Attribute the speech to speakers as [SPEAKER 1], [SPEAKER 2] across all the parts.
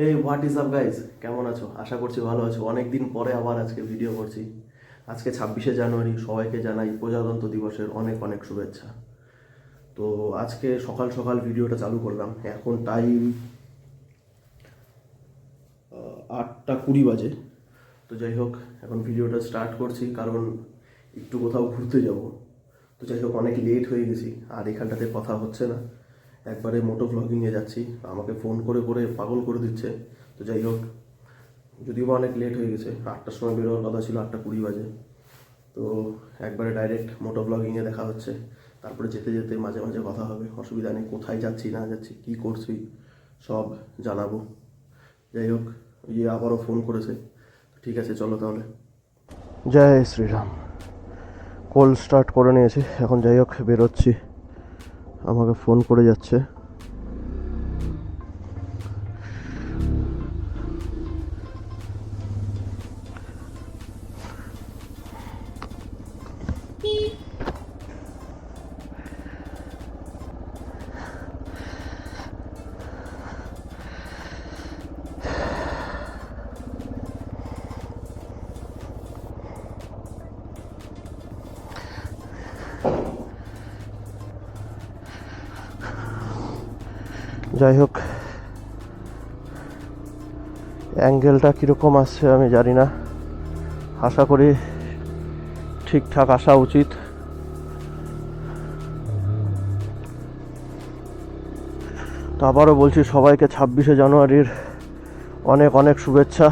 [SPEAKER 1] এই what is up guys, কেমন আছো? আশা করছি ভালো আছো। অনেক দিন পরে আবার আজকে ভিডিও করছি। আজকে 26শে জানুয়ারি, সবাইকে জানাই প্রজাতন্ত্র দিবসের অনেক অনেক শুভেচ্ছা। তো আজকে সকাল সকাল ভিডিওটা চালু করলাম। এখন টাইম 8টা 20 বাজে। তো যাই হোক, এখন ভিডিওটা স্টার্ট করছি কারণ একটু কোথাও ঘুরতে যাব। তো যাই হোক, অনেক লেট হয়ে গেছি আর এখানটাতে কথা হচ্ছে না। একবারে মোটো ভ্লগিংয়ে যাচ্ছি, আমাকে ফোন করে করে পাগল করে দিচ্ছে। তো যাই হোক, যদিও বা অনেক লেট হয়ে গেছে, 8টার সময় বেরোবার কথা ছিল, 8টা 20 বাজে। তো একবারে ডাইরেক্ট মোটো ব্লগিংয়ে দেখা হচ্ছে। তারপরে যেতে যেতে মাঝে মাঝে কথা হবে, অসুবিধা নেই। কোথায় যাচ্ছি না যাচ্ছি, কী করছি, সব জানাবো। যাই হোক, ইয়ে আবারও ফোন করেছে। ঠিক আছে, চলো তাহলে। জয় শ্রীরাম। কল স্টার্ট করে নিয়েছি, এখন যাই হোক বেরোচ্ছি। আমাকে ফোন করে যাচ্ছে। যাই হোক, অ্যাঙ্গেলটা কীরকম আসছে আমি জানি না, আশা করি ঠিকঠাক আসা উচিত। তো আবারও বলছি সবাইকে 26শে জানুয়ারির অনেক অনেক শুভেচ্ছা।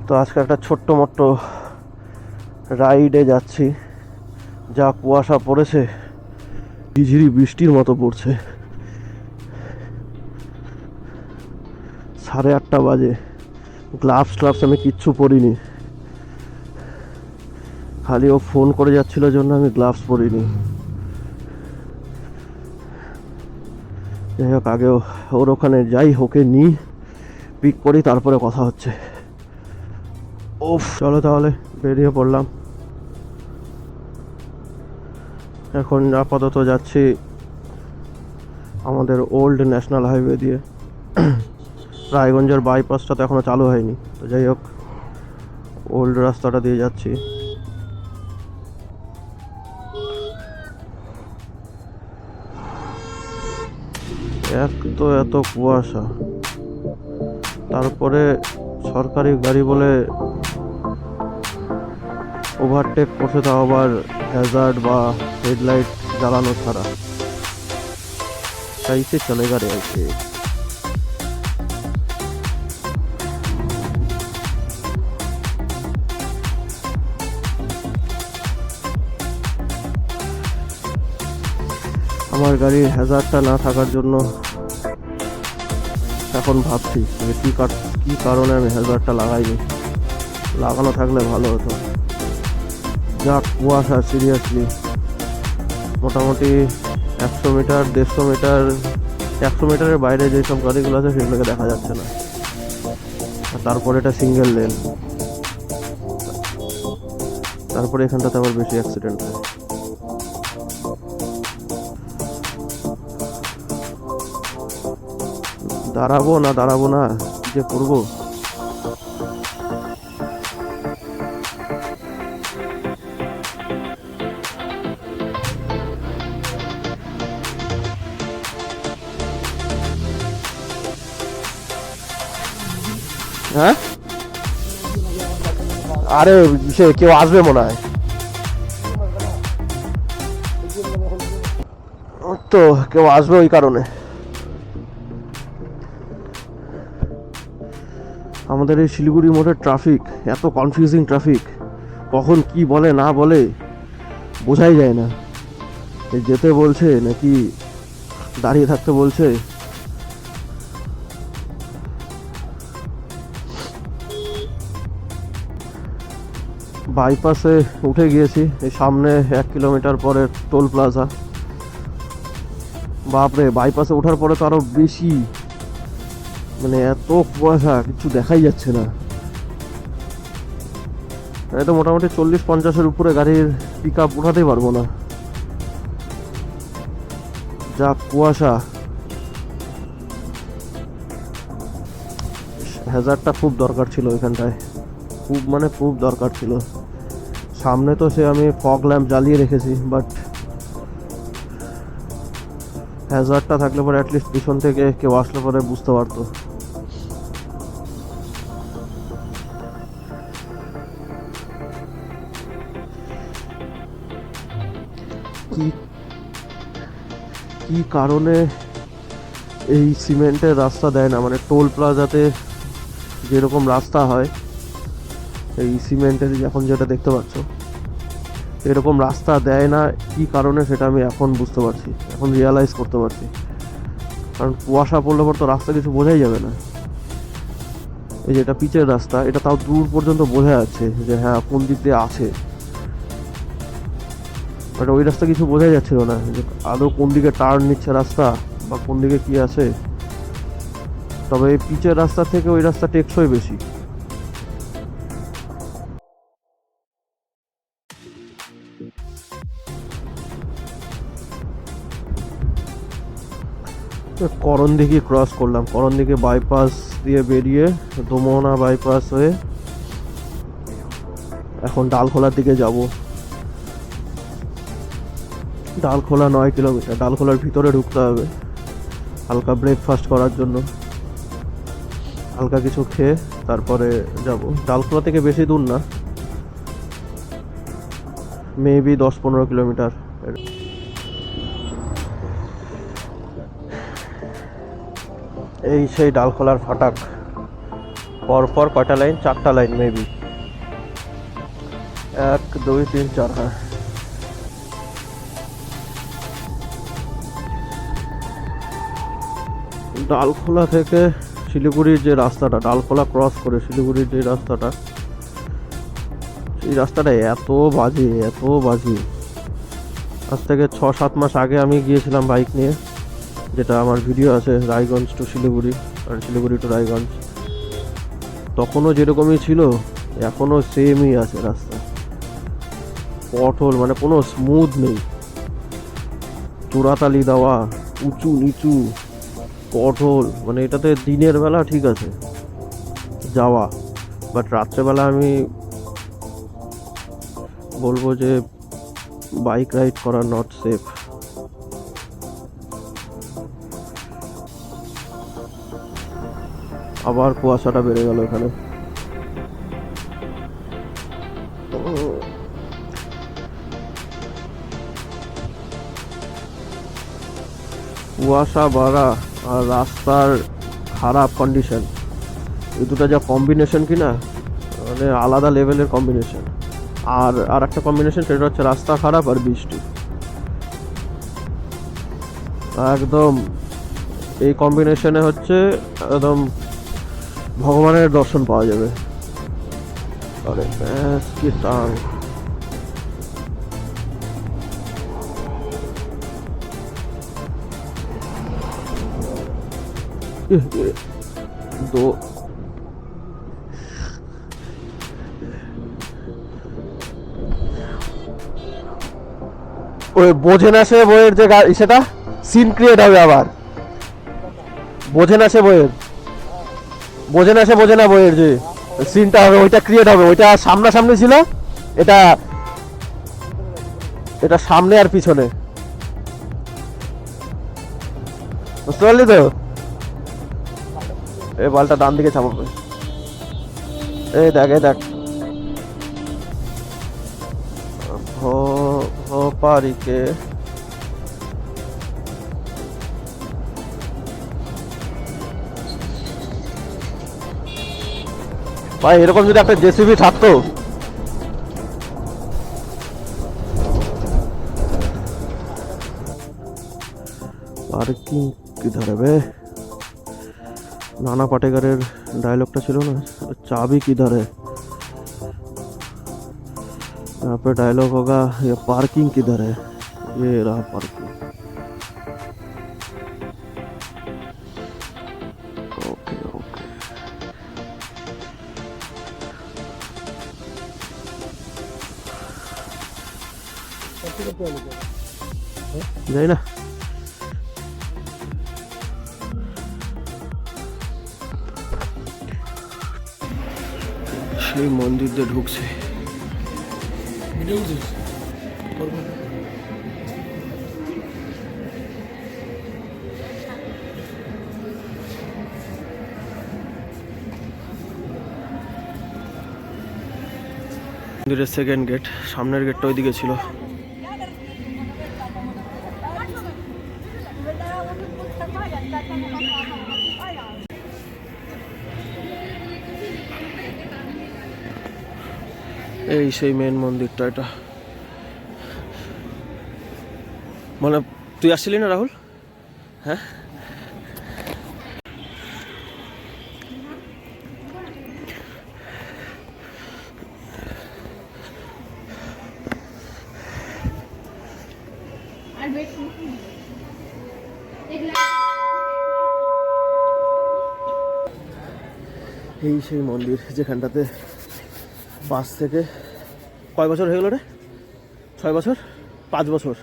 [SPEAKER 1] তো আজকে একটা ছোট্ট মোট্ট রাইডে যাচ্ছি। যা কুয়াশা পড়েছে, ঝিরিঝিরি বৃষ্টির মতো পড়ছে। 8:30 বাজে, গ্লাভস আমি কিচ্ছু পরিনি, খালি ও ফোন করে যাচ্ছিল জন্য আমি গ্লাভস পরিনি। যাই হোক, আগেও ওর ওখানে যাই, ওকে নিই, পিক করি, তারপরে কথা হচ্ছে। ওফ, চলো তাহলে বেরিয়ে পড়লাম। এখন আপাতত যাচ্ছি আমাদের ওল্ড ন্যাশনাল হাইওয়ে দিয়ে। রায়গঞ্জের বাইপাসটা তো এখনও চালু হয়নি। তো যাই হোক, ওল্ড রাস্তাটা দিয়ে যাচ্ছি। তো এত কুয়াশা, তারপরে সরকারি গাড়ি বলে ওভারটেক করছে, তাও আবার হ্যাজার্ড বা হেডলাইট জ্বালানো ছাড়া। कैसे चलेगा रे ऐसे? আমার গাড়ির হ্যাজার্ডটা না থাকার জন্য এখন ভাবছি কি কারণে আমি হ্যাজার্ডটা লাগাইনি। লাগানো থাকলে ভালো হতো। যা কুয়াশা, সিরিয়াসলি মোটামুটি 100 মিটার 150 মিটার 100 মিটারের বাইরে যেসব গাড়িগুলো আছে সেগুলোকে দেখা যাচ্ছে না। তারপরে এটা সিঙ্গেল লেন, তারপরে এখানটাতে আবার বেশি অ্যাক্সিডেন্ট হয়। দাঁড়াবো না কি যে করবো। হ্যাঁ, আরে সে কেউ আসবে মনে হয়, তো কেউ আসবে ওই কারণে। আমাদের এই শিলিগুড়ি মোড়ের ট্রাফিক এত কনফিউজিং ট্রাফিক, কখন কি বলে না বলে বোঝাই যায় না। যেতে বলছে নাকি দাঁড়িয়ে থাকতে বলছে। বাইপাসে উঠে গিয়েছি, এই সামনে 1 কিলোমিটার পরে টোল প্লাজা। বাপরে, বাইপাসে ওঠার পরে তো আরো বেশি, মানে এত কুয়াশা, কিছু দেখাই যাচ্ছে না। এই তো মোটামুটি 40-50-এর উপরে গাড়ির পিক আপ উঠাতেই পারবো না, যা কুয়াশা। হ্যাজারটা খুব দরকার ছিল এখানটায়, খুব মানে খুব দরকার ছিল। সামনে তো সে আমি ফগ ল্যাম্প জ্বালিয়ে রেখেছি, বাট হ্যাজারটা থাকলে পরে অ্যাটলিস্ট পিছন থেকে কেউ আসলে পরে বুঝতে পারতো। কি কারণে এই সিমেন্টের রাস্তা দেয় না, মানে টোল প্লাজাতে যেরকম রাস্তা হয় এই সিমেন্টের এখন যেটা দেখতে পাচ্ছ এরকম রাস্তা দেয় না, কি কারণে সেটা আমি এখন বুঝতে পারছি, এখন রিয়ালাইজ করতে পারছি। কারণ কুয়াশা পড়লে পর তো রাস্তা কিছু বোঝাই যাবে না। এই যে এটা পিচের রাস্তা, এটা তাও দূর পর্যন্ত বোঝা যাচ্ছে যে হ্যাঁ কোন দিক দিয়ে আছে, বাট ওই রাস্তা কিছু বোঝাই যাচ্ছিল না যে আদৌ কোন দিকে টার্ন নিচ্ছে রাস্তা বা কোন দিকে কি আছে। তবে এই পিচের রাস্তা থেকে ওই রাস্তা টেকসই বেশি। করণদিঘি ক্রস করলাম, করণদিঘি বাইপাস দিয়ে বেরিয়ে দোমোহনা বাইপাস হয়ে এখন ডালখোলার দিকে যাব। ডালখোলা 9 কিলোমিটার, ডালখোলার ভিতরে ঢুকতে হবে হালকা ব্রেকফাস্ট করার জন্য, হালকা কিছু খেয়ে তারপরে যাব। ডালখোলা থেকে বেশি দূর না, মেবি 10-15 কিলোমিটার। এই সেই ডালখোলার ফাটাক, পরপর কয়টা লাইন, 4টা লাইন মেবি, 1 2 3 4। হ্যাঁ, ডালখোলা থেকে শিলিগুড়ির যে রাস্তাটা, ডালখোলা ক্রস করে শিলিগুড়ির যে রাস্তাটা, এই রাস্তাটা এত বাজে, এত বাজে। আজ থেকে 6-7 মাস আগে আমি গিয়েছিলাম বাইক নিয়ে, যেটা আমার ভিডিও আছে, রায়গঞ্জ টু শিলিগুড়ি আর শিলিগুড়ি টু রায়গঞ্জ। তখনও যেরকমই ছিল এখনও সেমই আছে রাস্তা, পটহোল মানে কোনো স্মুথ নেই, চোরাতালি দেওয়া, উঁচু নিচু পটহোল। মানে এটাতে দিনের বেলা ঠিক আছে যাওয়া, বাট রাত্রেবেলা আমি বলবো যে বাইক রাইড করা নট সেফ। আবার কুয়াশাটা বেড়ে গেল এখানে। কুয়াশা বাড়া আর রাস্তার খারাপ কন্ডিশন, এই দুটো যা কম্বিনেশন কিনা, মানে আলাদা লেভেলের কম্বিনেশন। আর একটা কম্বিনেশন সেটা হচ্ছে রাস্তা খারাপ আর বৃষ্টি, একদম এই কম্বিনেশনে হচ্ছে একদম ভগবানের দর্শন পাওয়া যাবে। আরে ব্যাস কি টান! ওই বোঝে না সে বইয়ের যে সেটা সিন ক্রিয়েট হবে আবার, বোঝে না সে বইয়ের, বোঝে না সে বোঝে না বইয়ের যে সিনটা হবে, ওইটা ক্রিয়েট হবে। ওইটা সামনাসামনি ছিল, এটা এটা সামনে আর পিছনে, বুঝতে পারলি তো? এই বলটা ডান দিকে চাপাবে, এই দেখ এই দেখ পারিকে ভাই, এরকম যদি একটা জেসিবি থাকতো, পার্কিং কিধার বে, नाना पाटेकरेर डायलॉगটা ছিল না, चाबी किधर है, यहाँ पे डायलॉग होगा ये पार्किंग किधर है, ये रहा पार्किंग। ओके ओके, যাই না। সেই মন্দির দিয়ে ঢুকছে। মন্দিরের সেকেন্ড গেট, সামনের গেটটা ওইদিকে ছিল। এই সেই মেন মন্দিরটা এটা। মানে তুই আসছিলি না রাহুল? হ্যাঁ, এই সেই মন্দির যেখানটাতে 5 থেকে কয় বছর হয়ে গেল রে? 6 বছর, 5 বছর,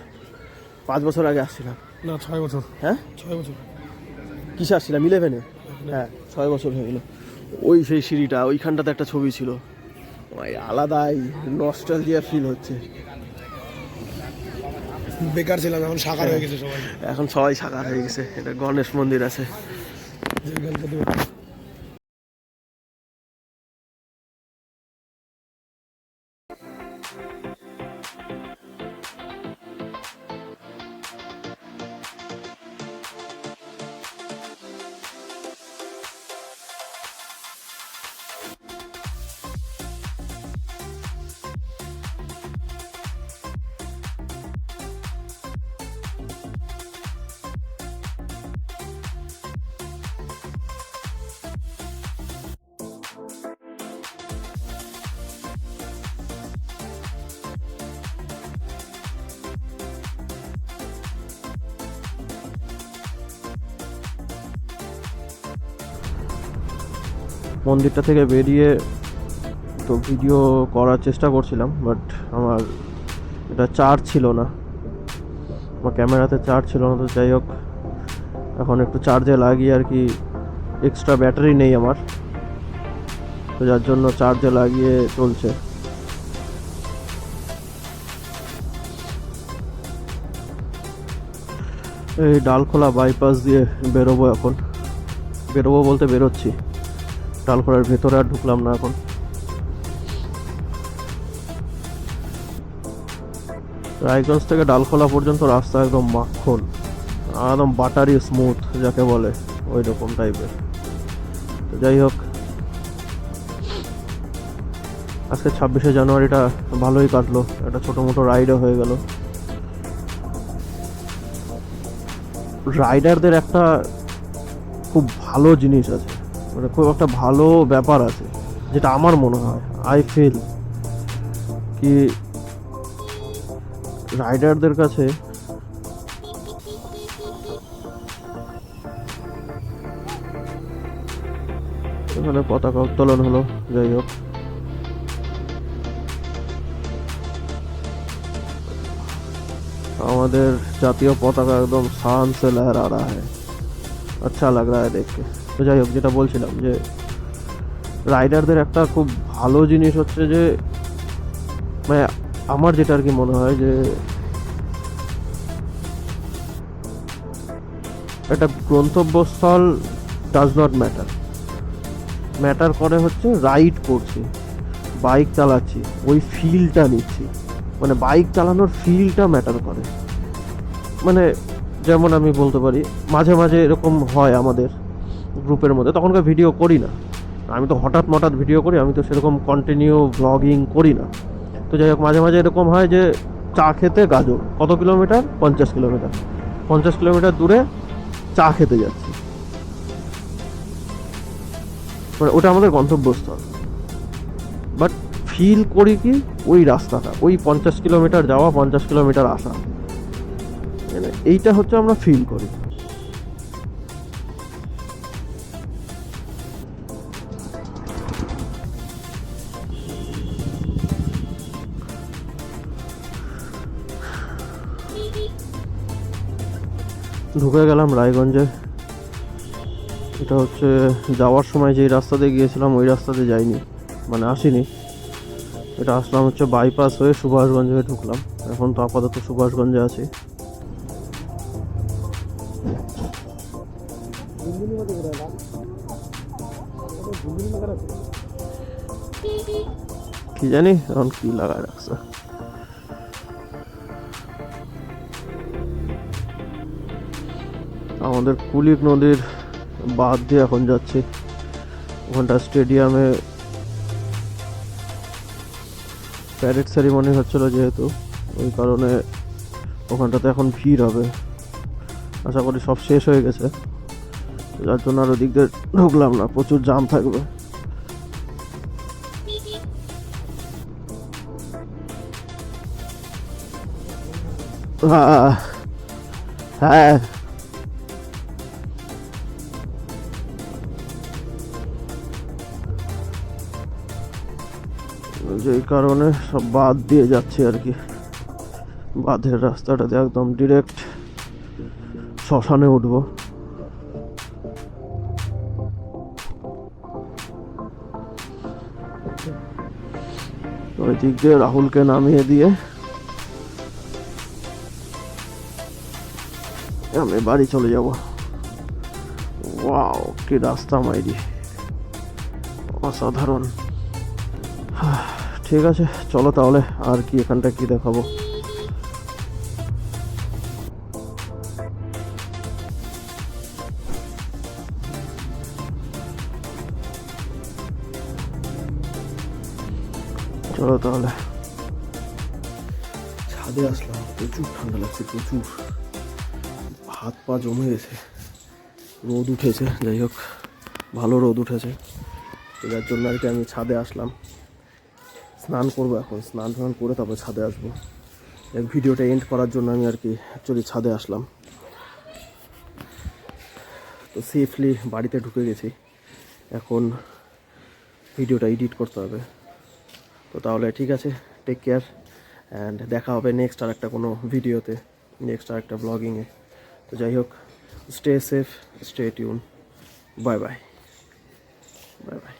[SPEAKER 1] 5 বছর আগে আসছিলাম।
[SPEAKER 2] না 6 বছর।
[SPEAKER 1] হ্যাঁ
[SPEAKER 2] 6 বছর।
[SPEAKER 1] কিসে আসছিলাম? 11-এ। হ্যাঁ 6 বছর হয়ে গেল। ওই সেই সিঁড়িটা, ওইখানটাতে একটা ছবি ছিল। ওই আলাদাই নস্টালজিয়া ফিল হচ্ছে।
[SPEAKER 2] বেকার ছিলাম, এখন সাকার হয়ে গেছে সবাই।
[SPEAKER 1] এখন সবাই সাকার হয়ে গেছে। এটা গণেশ মন্দির আছে। মন্দিরটা থেকে বেরিয়ে তো ভিডিও করার চেষ্টা করছিলাম, বাট আমার এটা চার্জ ছিল না, আমার ক্যামেরাতে চার্জ ছিল না। তো যাই হোক, এখন একটু চার্জে লাগিয়ে আর কি, এক্সট্রা ব্যাটারি নেই আমার, তো যার জন্য চার্জে লাগিয়ে চলছে। এই ডালখোলা বাইপাস দিয়ে বেরোবো এখন। বেরোবো বলতে বেরোচ্ছি, ডালখোলার ভেতরে আর ঢুকলাম না এখন। রায়গঞ্জ থেকে ডালখোলা পর্যন্ত রাস্তা একদম মাখন, একদম বাটারি স্মুথ যাকে বলে, ওই রকম টাইপের। তো যাই হোক, আজকে 26শে জানুয়ারিটা ভালোই কাটলো, একটা ছোটো মোটো রাইডও হয়ে গেল। রাইডারদের একটা খুব ভালো জিনিস আছে, মানে খুব একটা ভালো ব্যাপার আছে, যেটা আমার মনে হয়, আই ফিল কি রাইডারদের কাছে এখানে পতাকা উত্তোলন হলো। যাই হোক, আমাদের জাতীয় পতাকা একদম शान से लहरा रहा है, अच्छा लग रहा है देख के। তো যাই হোক, যেটা বলছিলাম যে রাইডারদের একটা খুব ভালো জিনিস হচ্ছে যে, মানে আমার যেটা আর কি মনে হয় যে একটা গন্তব্যস্থল ডাজ নট ম্যাটার, ম্যাটার করে হচ্ছে রাইড করছি, বাইক চালাচ্ছি, ওই ফিলটা নিচ্ছি, মানে বাইক চালানোর ফিলটা ম্যাটার করে। মানে যেমন আমি বলতে পারি, মাঝে মাঝে এরকম হয় আমাদের গ্রুপের মধ্যে, তখনকার ভিডিও করি না আমি, তো হঠাৎ ভিডিও করি, আমি তো সেরকম কন্টিনিউ ব্লগিং করি না। তো যাই হোক, মাঝে মাঝে এরকম হয় যে চা খেতে গাজর, কত কিলোমিটার? 50 কিলোমিটার, 50 কিলোমিটার দূরে চা খেতে যাচ্ছি, মানে ওটা আমাদের গন্তব্যস্থল। বাট ফিল করি কি ওই রাস্তাটা, ওই 50 কিলোমিটার যাওয়া, 50 কিলোমিটার আসা, মানে এইটা হচ্ছে আমরা ফিল করি। ঢুকে গেলাম রায়গঞ্জে। এটা হচ্ছে যাওয়ার সময় যেই রাস্তাতে গিয়েছিলাম ওই রাস্তাতে যাইনি, মানে আসিনি। এটা আসলাম হচ্ছে বাইপাস হয়ে সুভাষগঞ্জ হয়ে ঢুকলাম। এখন তো আপাতত সুভাষগঞ্জে আছি। কি জানি এখন কি লাগায় রাখছে। আমাদের কুলিক নদীর বাঁধ দিয়ে এখন যাচ্ছি। ওখানটা স্টেডিয়ামে প্যারেড সেরিমনি হচ্ছিল যেহেতু, ওই কারণে ওখানটাতে এখন ভিড় হবে। আশা করি সব শেষ হয়ে গেছে, যার জন্য আর ওদিক দিয়ে ঢুকলাম না, প্রচুর জাম থাকবে। হ্যাঁ হ্যাঁ, যেই কারণে সব বাদ দিয়ে যাচ্ছে আর কি। বাঁধের রাস্তাটাতে একদম ডিরেক্ট শ্মশানে উঠবো। ওই দিক দিয়ে রাহুলকে নামিয়ে দিয়ে আমি বাড়ি চলে যাব। ওয়াও, কি রাস্তা মাইরি, অসাধারণ। ঠিক আছে, চলো তাহলে। আর কি এখানটা কি দেখাবো? চলো তাহলে। ছাদে আসলাম, প্রচুর ঠান্ডা লাগছে, প্রচুর। হাত পা জমে গেছে, রোদ উঠেছে। যাই হোক, ভালো রোদ উঠেছে, তো যার জন্য আর কি আমি ছাদে আসলাম। স্নান করবো এখন, স্নান টান করে তারপর ছাদে আসবো। এই ভিডিওটা এন্ড করার জন্য আমি আর কি অ্যাকচুয়ালি ছাদে আসলাম। তো সেফলি বাড়িতে ঢুকে গেছি, এখন ভিডিওটা এডিট করতে হবে। তো তাহলে ঠিক আছে, টেক কেয়ার অ্যান্ড দেখা হবে নেক্সট আর একটা কোনো ভিডিওতে, নেক্সট আর একটা ব্লগিংয়ে। তো যাই হোক, stay safe, stay tune, bye bye, bye bye.